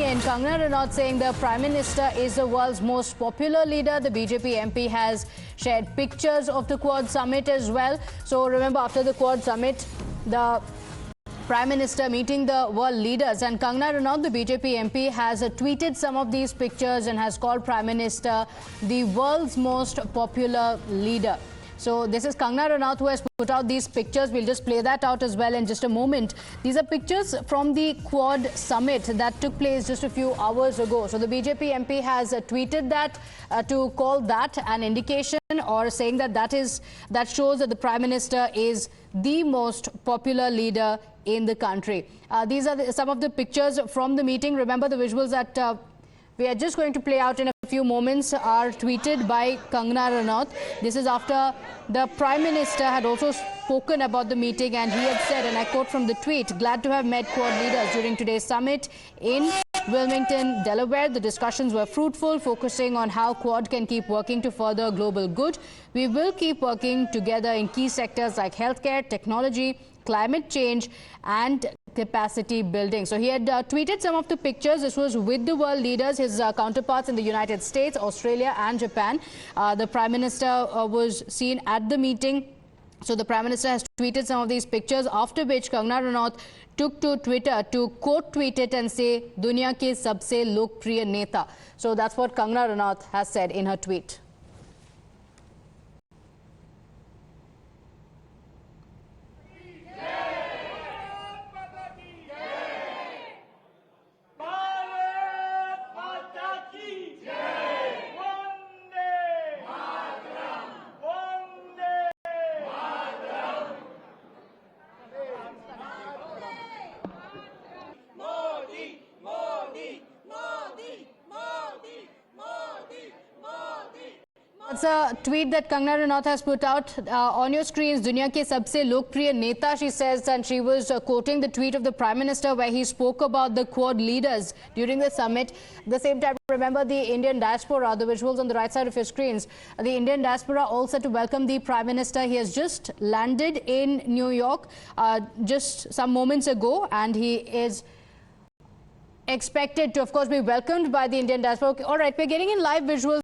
in. Kangana Ranaut saying the Prime Minister is the world's most popular leader. The BJP MP has shared pictures of the Quad Summit as well. So remember, after the Quad Summit, the Prime Minister meeting the world leaders, and Kangana Ranaut, the BJP MP, has tweeted some of these pictures and has called Prime Minister the world's most popular leader. So this is Kangana Ranaut who has put out these pictures. We'll just play that out as well in just a moment. These are pictures from the Quad Summit that took place just a few hours ago. So the BJP MP has tweeted that to call that an indication, or saying that that shows that the Prime Minister is the most popular leader in the country. These are some of the pictures from the meeting. Remember, the visuals that we are just going to play out in a few moments are tweeted by Kangana Ranaut. This is after the Prime Minister had also spoken about the meeting, and he had said, and I quote from the tweet, "Glad to have met Quad leaders during today's summit in Wilmington, Delaware. The discussions were fruitful, focusing on how Quad can keep working to further global good. We will keep working together in key sectors like healthcare, technology, climate change and capacity building." So he had tweeted some of the pictures. This was with the world leaders, his counterparts in the United States, Australia and Japan. The Prime Minister was seen at the meeting. So the Prime Minister has tweeted some of these pictures, after which Kangana Ranaut took to Twitter to quote tweet it and say, "Dunya ke sabse lokpriya neta." So that's what Kangana Ranaut has said in her tweet. It's a tweet that Kangana Ranaut has put out on your screens. Dunya ke sabse lokpriya neta, she says, and she was quoting the tweet of the Prime Minister where he spoke about the Quad leaders during the summit. At the same time, remember the Indian diaspora, the visuals on the right side of your screens. The Indian diaspora also to welcome the Prime Minister. He has just landed in New York just some moments ago, and he is expected to, of course, be welcomed by the Indian diaspora. All right, we're getting in live visuals